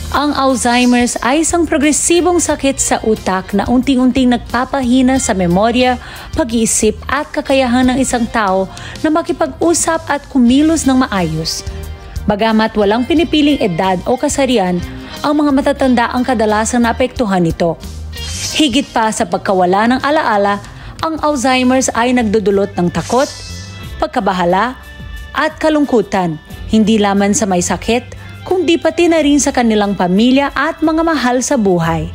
Ang Alzheimer's ay isang progresibong sakit sa utak na unting-unting nagpapahina sa memorya, pag-iisip at kakayahan ng isang tao na makipag-usap at kumilos ng maayos. Bagamat walang pinipiling edad o kasarian, ang mga matatanda ang kadalasang naapektuhan nito. Higit pa sa pagkawala ng alaala, ang Alzheimer's ay nagdudulot ng takot, pagkabahala at kalungkutan, hindi lamang sa may sakit, kundi pati na rin sa kanilang pamilya at mga mahal sa buhay.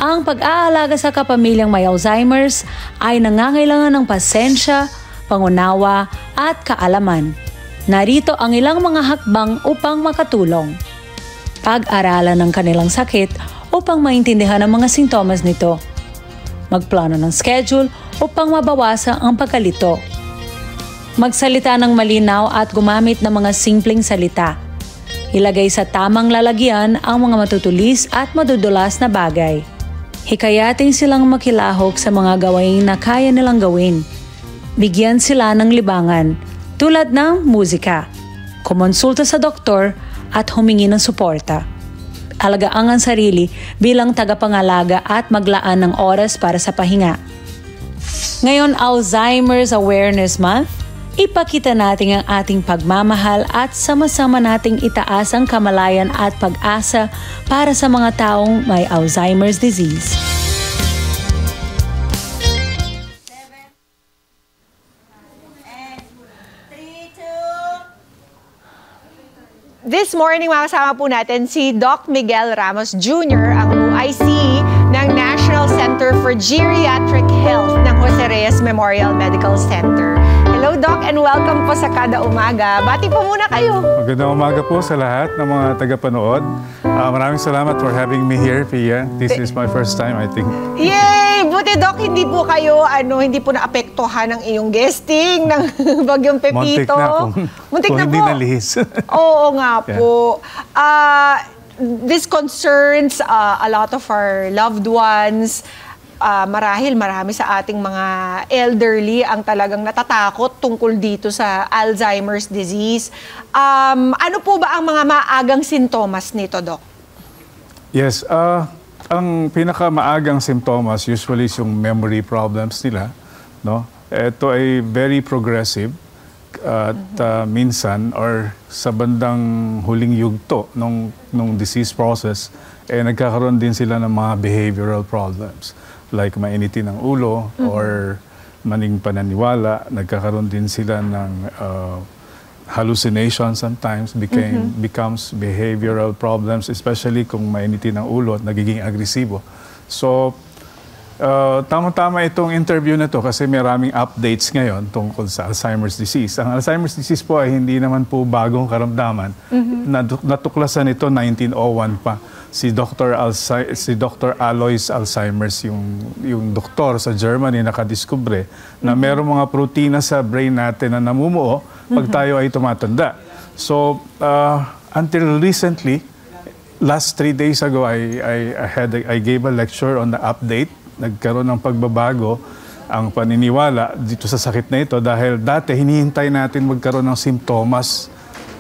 Ang pag-aalaga sa kapamilyang may Alzheimer's ay nangangailangan ng pasensya, pangunawa at kaalaman. Narito ang ilang mga hakbang upang makatulong. Pag-aralan ng kanilang sakit upang maintindihan ang mga sintomas nito. Magplano ng schedule upang mabawasan ang pagkalito. Magsalita ng malinaw at gumamit ng mga simpleng salita. Ilagay sa tamang lalagyan ang mga matutulis at madudulas na bagay. Hikayatin silang makilahok sa mga gawain na kaya nilang gawin. Bigyan sila ng libangan, tulad ng musika, kumonsulta sa doktor at humingi ng suporta. Alagaan ang sarili bilang tagapangalaga at maglaan ng oras para sa pahinga. Ngayon, Alzheimer's Awareness Month, ipakita natin ang ating pagmamahal at sama-sama nating itaas ang kamalayan at pag-asa para sa mga taong may Alzheimer's disease. This morning, makasama po natin si Doc Miguel Ramos Jr., ang OIC ng National Center for Geriatric Health ng Jose Reyes Memorial Medical Center. Hello, Doc, and welcome po sa Kada Umaga. Bati po muna kayo. Magandang umaga po sa lahat ng mga tagapanood. Maraming salamat for having me here, Pia. This is my first time, I think. Yay! Buti, Doc, hindi po kayo, hindi po naapektuhan ng iyong guesting ng Bagyong Pepito. Muntik na po. Hindi nalihis. Oo nga po. This concerns a lot of our loved ones. Marami sa ating mga elderly ang talagang natatakot tungkol dito sa Alzheimer's disease. Ano po ba ang mga maagang sintomas nito, Doc? Yes, ang pinakamaagang sintomas usually is yung memory problems nila, no? Ito ay very progressive at minsan or sa bandang huling yugto nung disease process, nagkakaroon din sila ng mga behavioral problems. Like mainitin ng ulo or maning pananiwala, nagkakaroon din sila ng hallucination sometimes, becomes behavioral problems, especially kung mainitin ng ulo at nagiging agresibo. So, tama-tama itong interview na to kasi maraming updates ngayon tungkol sa Alzheimer's disease. Ang Alzheimer's disease po ay hindi naman po bagong karamdaman. Natuklasan ito 1901 pa. Si Dr. Alois Alzheimer's, yung doktor sa Germany, nakadiskubre na merong mga protina sa brain natin na namumuo pag tayo ay tumatanda. So, until recently, last 3 days ago, I gave a lecture on the update. Nagkaroon ng pagbabago ang paniniwala dito sa sakit na ito dahil dati hinihintay natin magkaroon ng simptomas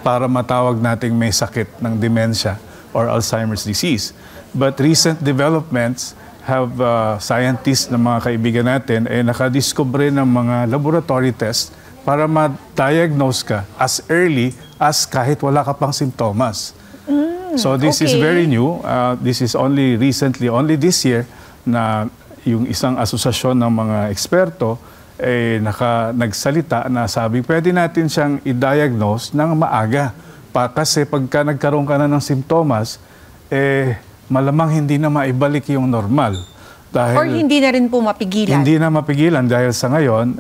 para matawag nating may sakit ng dementia or Alzheimer's disease. But recent developments have scientists na mga kaibigan natin nakadiskubre ng mga laboratory tests para ma-diagnose ka as early as kahit wala ka pang simptomas. So this is very new. This is only recently, only this year, na yung isang asosasyon ng mga eksperto nagsalita na sabi, pwede natin siyang i-diagnose ng maaga. Kasi pagka nagkaroon ka na ng simptomas, malamang hindi na maibalik yung normal. Dahil, or hindi na rin po mapigilan? Hindi na mapigilan dahil sa ngayon,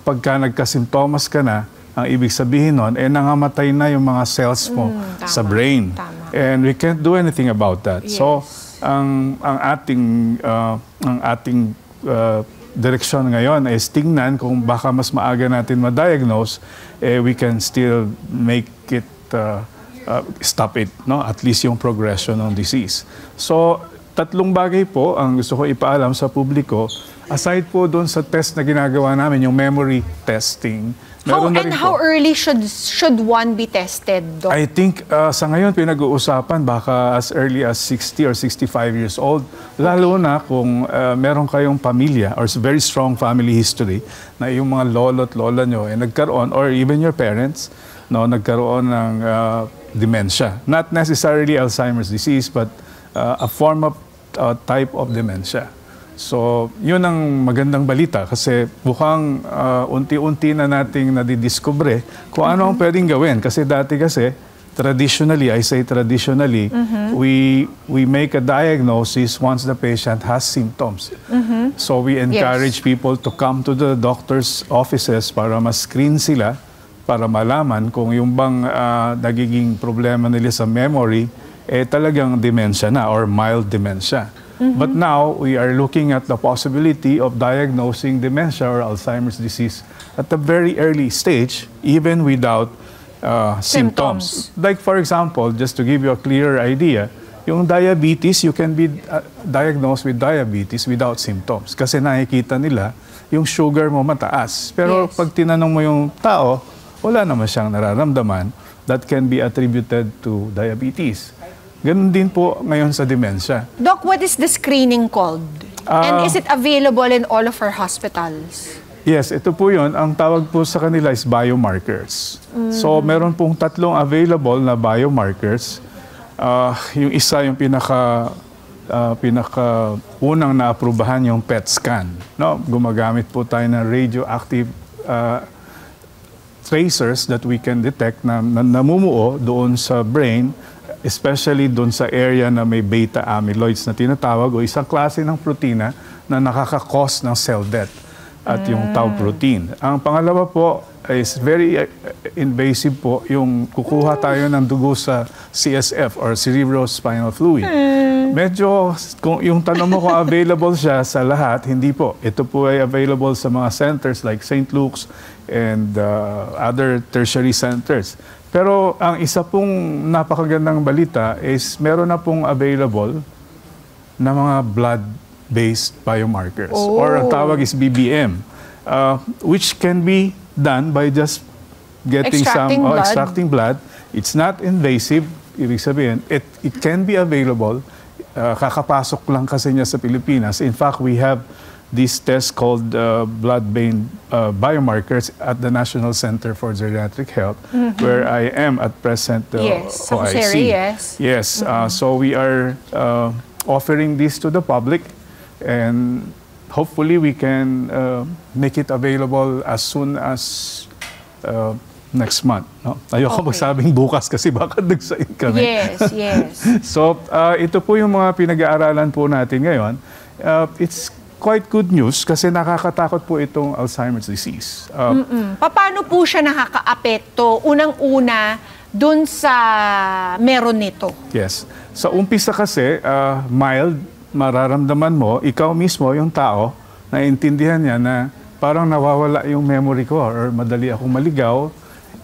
pagka nagka-simptomas ka na, ang ibig sabihin nun, nangamatay na yung mga cells mo sa brain. Tama. And we can't do anything about that. Yes. So, ang ating direksyon ngayon is tingnan kung baka mas maaga natin ma-diagnose, we can still make it, stop it, no? At least yung progression ng disease. So, tatlong bagay po ang gusto ko ipaalam sa publiko. Aside po doon sa test na ginagawa namin, yung memory testing, How early should one be tested, Doc? I think sa ngayon pinag-uusapan baka as early as 60 or 65 years old. Lalo na kung meron kayong pamilya or very strong family history na yung mga lolo't lola nyo nagkaroon, or even your parents, nagkaroon ng dementia. Not necessarily Alzheimer's disease, but a form of type of dementia. So, yun ang magandang balita kasi mukhang unti-unti na nating nadidiskubre kung ano ang pwedeng gawin. Kasi dati traditionally, I say traditionally, we make a diagnosis once the patient has symptoms. So, we encourage people to come to the doctor's offices para ma-screen sila, para malaman kung yung bang nagiging problema nila sa memory, talagang dementia na or mild dementia. But now, we are looking at the possibility of diagnosing dementia or Alzheimer's disease at a very early stage, even without symptoms. Like, for example, just to give you a clearer idea, yung diabetes, you can be diagnosed with diabetes without symptoms. Kasi nakikita nila, yung sugar mo mataas. Pero pag tinanong mo yung tao, wala naman siyang nararamdaman that can be attributed to diabetes. Ganun din po ngayon sa dementia. Doc, what is the screening called? And is it available in all of our hospitals? Yes, ito po yun. Ang tawag po sa kanila is biomarkers. So, meron pong tatlong available na biomarkers. Yung isa, yung pinaka-unang naaprubahan yung PET scan. Gumagamit po tayo ng radioactive tracers that we can detect na namumuo doon sa brain, especially doon sa area na may beta amyloids na tinatawag o isang klase ng protina na nakaka-cause ng cell death at yung tau protein. Ang pangalawa po is very invasive po, yung kukuha tayo ng dugo sa CSF or cerebrospinal fluid. Medyo, kung yung tanong mo kung available siya sa lahat, hindi po. Ito po ay available sa mga centers like St. Luke's and other tertiary centers. Pero ang isa pong napakagandang balita is meron na pong available na mga blood-based biomarkers. Or ang tawag is BBM, which can be done by just getting extracting blood. It's not invasive. Ibig sabihin, it can be available. Kakapasok lang kasi niya sa Pilipinas. In fact, we have this test called blood-based biomarkers at the National Center for Geriatric Health, where I am at present OIC. Yes. So we are offering this to the public, and hopefully we can make it available as soon as next month. Ayoko magsabing bukas kasi baka nagsain kami. Yes. So ito po yung mga pinag-aaralan po natin ngayon. It's quite good news kasi nakakatakot po itong Alzheimer's disease. Paano po siya nakakaapekto? Unang-una, dun sa meron nito. Yes. Sa umpisa kasi, mild, mararamdaman mo, ikaw mismo, yung tao, naiintindihan niya na parang nawawala yung memory ko or madali akong maligaw.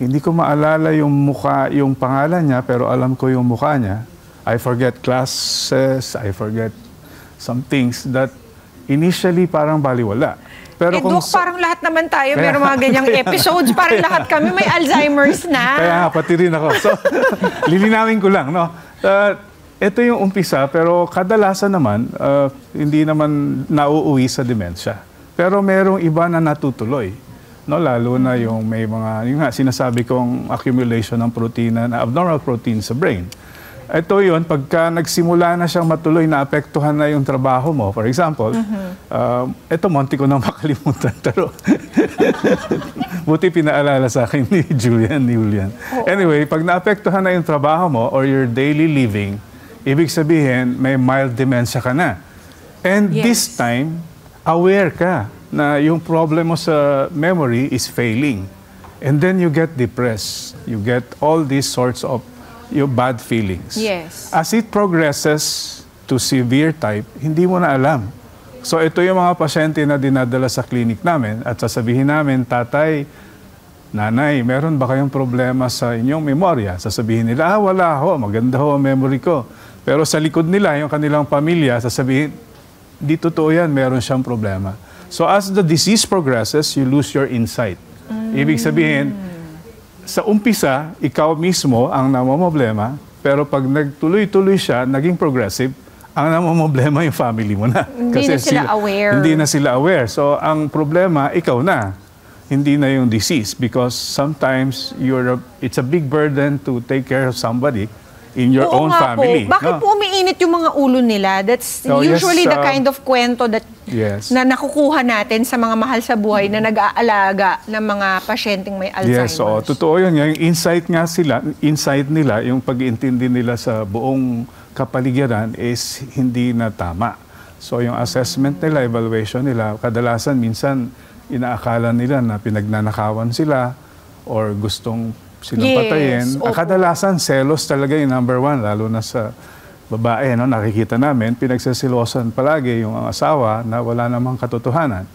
Hindi ko maalala yung mukha, yung pangalan niya, pero alam ko yung mukha niya. I forget classes, I forget some things that initially parang baliwala. Pero Doc, parang lahat naman tayo, meron mga ganyang episodes, parang lahat kami may Alzheimer's na. Kaya nga, pati rin ako. So, lilinawin ko lang, ito yung umpisa, pero kadalasan naman, hindi naman nauuwi sa dementia. Pero merong iba na natutuloy. Lalo na yung may mga, yung nga, sinasabi kong accumulation ng protina, na abnormal protein sa brain. Ito yun, pagka nagsimula na siyang matuloy, naapektuhan na yung trabaho mo. For example, ito, munti ko nang makalimutan. Pero buti pinaalala sa akin ni Julian. Anyway, pag naapektuhan na yung trabaho mo or your daily living, ibig sabihin, may mild dementia ka na. And this time, aware ka na yung problem mo sa memory is failing. And then you get depressed. You get all these sorts of your bad feelings. Yes. As it progresses to severe type, hindi mo na alam. So ito yung mga pasyente na dinadala sa clinic namin at sasabihin namin, tatay, nanay, meron ba kayong problema sa inyong memorya? Sasabihin nila, wala ho, maganda ho ang memory ko. Pero sa likod nila, yung kanilang pamilya, sasabihin, di totoo yan, meron siyang problema. So as the disease progresses, you lose your insight. Ibig sabihin, sa umpisa, ikaw mismo ang namomblema, pero pag nagtuloy-tuloy siya, naging progressive, ang namomblema yung family mo na. Hindi na sila aware. Hindi na sila aware. So ang problema, ikaw na. Hindi na yung disease because sometimes it's a big burden to take care of somebody in your own family. Bakit po umiinit yung mga ulo nila? That's usually the kind of kwento that na nakukuha natin sa mga mahal sa buhay na nag-aalaga ng mga pasyenteng may Alzheimer's. Yes, so totoo yun. Yung insight nila, yung pag-iintindi nila sa buong kapaligiran is hindi na tama. So yung assessment nila, evaluation nila, kadalasan minsan inaakala nila na pinagnanakawan sila or gustong silang patayin. Kadalasan, selos talaga yung number one, lalo na sa babae. No? Nakikita namin, pinagsasilosan palagi yung asawa na wala namang katotohanan.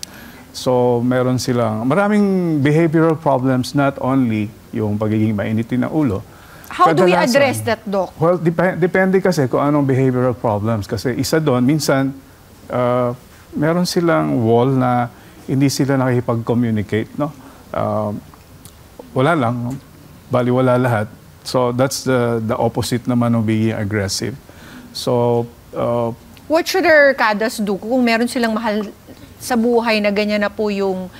So, meron silang maraming behavioral problems, not only yung pagiging mainitin ng ulo. How do we address that, Doc? Well, depende kasi kung anong behavioral problems. Kasi isa doon, minsan, meron silang wall na hindi sila nakikipag-communicate. No? Wala lang. Baliwala lahat. So, that's the opposite naman ng being aggressive. So, what should our kadas do kung meron silang mahal sa buhay na ganyan na po yung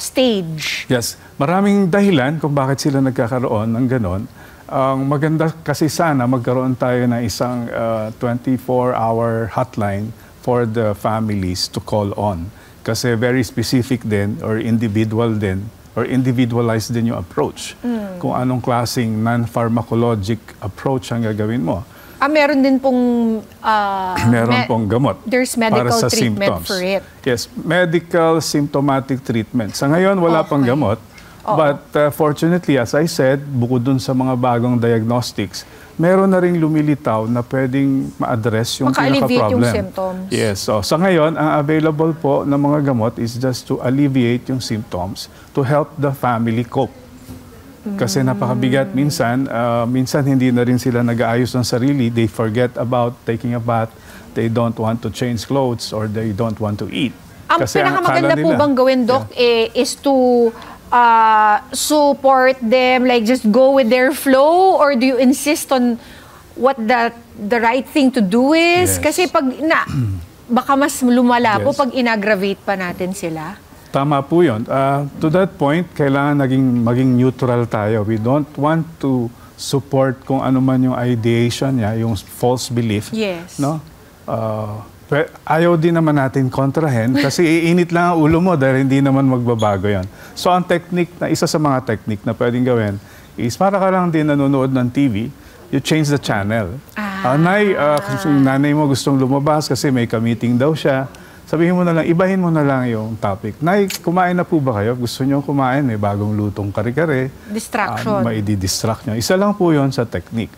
stage? Yes. Maraming dahilan kung bakit sila nagkakaroon ng ganon. Ang maganda kasi sana magkaroon tayo ng isang 24-hour hotline for the families to call on. Kasi very specific din or individual din or individualized din yung approach. Kung anong klaseng non-pharmacologic approach ang gagawin mo. Meron din pong meron pong gamot. There's medical para sa treatment symptoms. for it. Yes, medical symptomatic treatment. Sa ngayon, wala pang gamot. But fortunately, as I said, bukod dun sa mga bagong diagnostics, meron na ring lumilitaw na pwedeng ma-address yung pinaka-problem. Yung symptoms. Yes. So, sa ngayon, ang available po ng mga gamot is just to alleviate yung symptoms to help the family cope. Kasi napakabigat minsan. Minsan hindi na rin sila nag-aayos ng sarili. They forget about taking a bath. They don't want to change clothes or they don't want to eat. Ang pinakamaganda po bang gawin, Doc, is to support them, like just go with their flow, or do you insist on what the right thing to do is? Yes. Kasi baka mas lumala po pag inaggravate pa natin sila. Tama po yun. To that point, kailangan maging neutral tayo. We don't want to support kung ano man yung ideation niya, yung false belief. Yes. No? Ayaw din naman natin kontrahen kasi iinit lang ang ulo mo dahil hindi naman magbabago yan. So ang technique, isa sa mga technique na pwedeng gawin is para ka lang din nanonood ng TV, you change the channel. Yung nanay mo gustong lumabas kasi may ka-meeting daw siya. Sabihin mo na lang, ibahin mo na lang yung topic. Nay, kumain na po ba kayo? Gusto nyo kumain? May bagong lutong kare-kare. Distraction. Maidi-distract nyo. Isa lang po yon sa technique.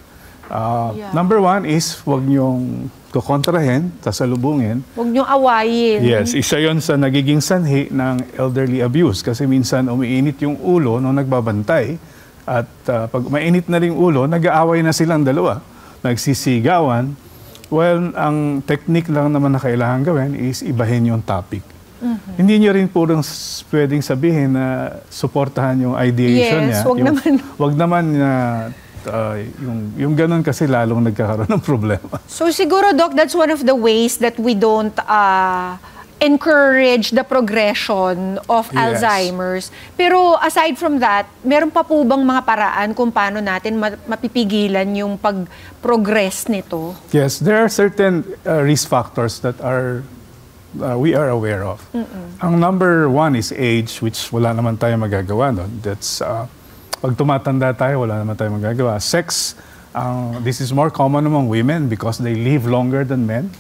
Number one is huwag nyong kukontrahin, sasalubungin. Huwag nyong awayin. Yes, isa yon sa nagiging sanhi ng elderly abuse. Kasi minsan umiinit yung ulo nung nagbabantay. At pag mainit na rin ulo, nag-aaway na silang dalawa. Nagsisigawan. Well, ang technique lang naman na kailangan gawin is ibahin yung topic. Hindi nyo rin purong pwedeng sabihin na suportahan yung ideation niya. Yes, wag naman na yung ganun kasi lalong nagkakaroon ng problema. So siguro, Doc, that's one of the ways that we don't encourage the progression of Alzheimer's. Pero aside from that, meron pa po bang mga paraan kung paano natin mapipigilan yung pag-progress nito? Yes, there are certain risk factors that we are aware of. Ang number one is age, which wala naman tayo magagawa doon. That's pag tumatanda tayo, wala naman tayo magagawa. Sex, this is more common among women because they live longer than men.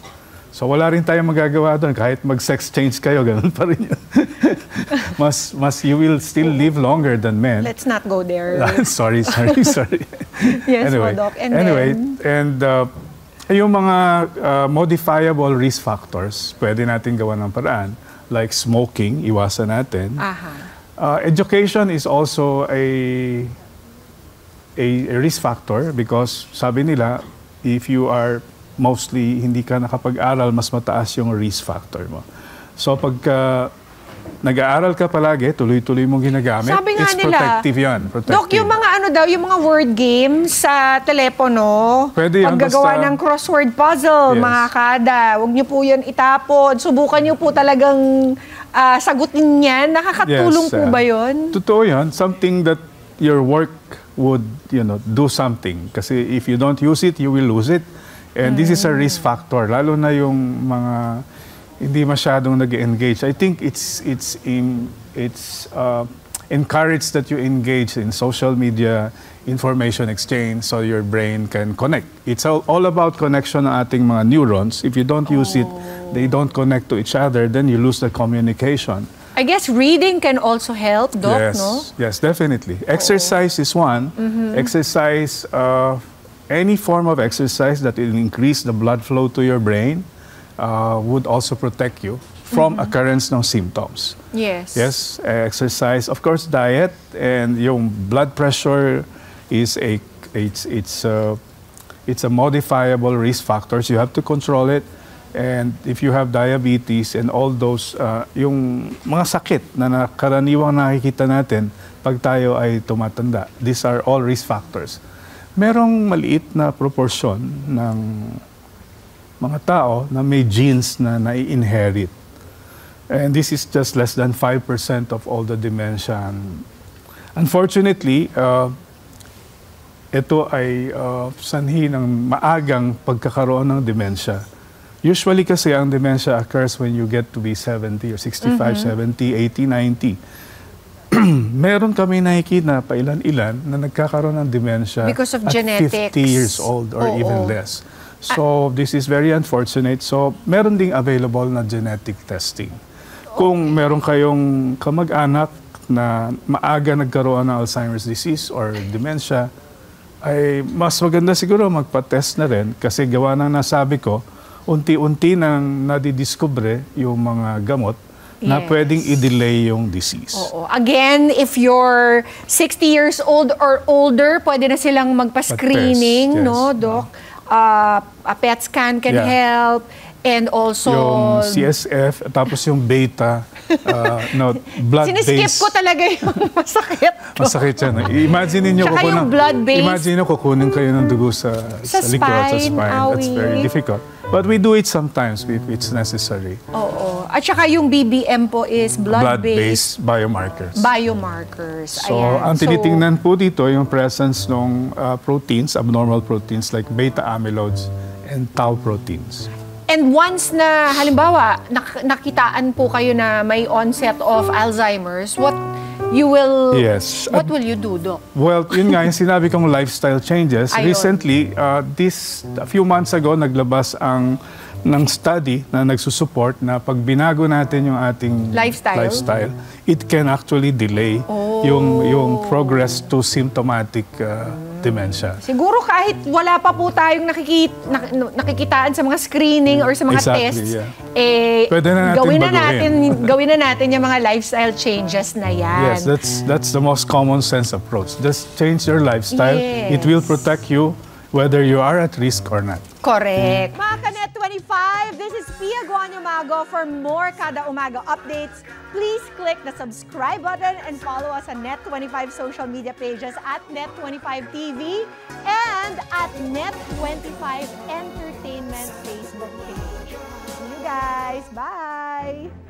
So wala rin tayong magagawa doon. Kahit mag-sex change kayo, ganun pa rin yun. You will still live longer than men. Let's not go there. sorry. Yes, anyway, Doc. Yung mga modifiable risk factors, pwede natin gawa ng paraan. Like smoking, iwasan natin. Education is also a risk factor because sabi nila, if you are mostly hindi ka nakapag-aral, mas mataas yung risk factor mo. So pagka nag-aaral ka palagi, tuloy-tuloy mong ginagamit, Sabi nga it's nila, protective yan. Protective. Dok, yung mga ano daw, yung mga word games sa telepono, Pwede yun, paggagawa ng crossword puzzle, Yes. mga kada, huwag niyo po yan itapon. Subukan niyo po talagang sagutin yan. Nakakatulong po ba yun? Totoo yan. Something that your work would, do something. Kasi if you don't use it, you will lose it. And this is a risk factor. Lalo na yung mga hindi masyadong nag-engage. I think it's encouraged that you engage in social media information exchange so your brain can connect. It's all about connection ng ating mga neurons. If you don't use it, they don't connect to each other, then you lose the communication. I guess reading can also help, Doc, Yes, no? yes, definitely. Exercise is one. Exercise, any form of exercise that will increase the blood flow to your brain would also protect you from occurrence ng symptoms. Yes. Yes, exercise, of course, diet, and yung blood pressure is it's a modifiable risk factors. You have to control it. And if you have diabetes and all those, yung mga sakit na karaniwang nakikita natin pag tayo ay tumatanda, these are all risk factors. Merong maliit na proportion ng mga tao na may genes na nai-inherit. And this is just less than 5% of all the dementia. Unfortunately, ito ay sanhi ng maagang pagkakaroon ng dementia. Usually kasi ang dementia occurs when you get to be 70 or 65, 70, 80, 90. Meron kami nakikita pa ilan-ilan na nagkakaroon ng dementia because of at genetics. 50 years old or even less. So this is very unfortunate. So meron ding available na genetic testing. Kung meron kayong kamag-anak na maaga nagkaroon ng Alzheimer's disease or dementia, ay mas maganda siguro magpa-test na rin kasi gawa ng nasabi ko, unti-unti nang nadidiskubre yung mga gamot na pwedeng i-delay yung disease. Oo. Again, if you're 60 years old or older, pwede na silang magpa-screening, Yes. no, Doc? A PET scan can help. And also... Yung CSF, tapos yung beta, blood-based. Siniskip ko talaga yung masakit ko. Masakit yan. Imagine ninyo Tsaka yung blood-based. Imagine nyo kukunin kayo ng dugo sa likod, sa spine. That's very difficult. But we do it sometimes if it's necessary. Oo. At saka yung BBM po is blood-based biomarkers. biomarkers. So, Ayan. ang tinitingnan po dito yung presence ng proteins, abnormal proteins like beta amyloids and tau proteins. And once na, halimbawa, nakitaan po kayo na may onset of Alzheimer's, what will you do, Doc? Well, yun nga, yung sinabi kong lifestyle changes. Ayun. Recently, a few months ago, naglabas ng study na nagsusupport na pag binago natin yung ating lifestyle, it can actually delay yung progress to symptomatic dementia. Siguro kahit wala pa po tayong nakikitaan sa mga screening or sa mga tests, pwede na natin gawin na natin yung mga lifestyle changes na yan. Yes, that's the most common sense approach. Just change your lifestyle. Yes. It will protect you whether you are at risk or not. Correct. Mga Kanet 25, this is Pia Guanyo Mago. For more Kada Umaga updates, please click the subscribe button and follow us on Net25 social media pages at Net25TV and at Net25 Entertainment Facebook page. See you guys. Bye!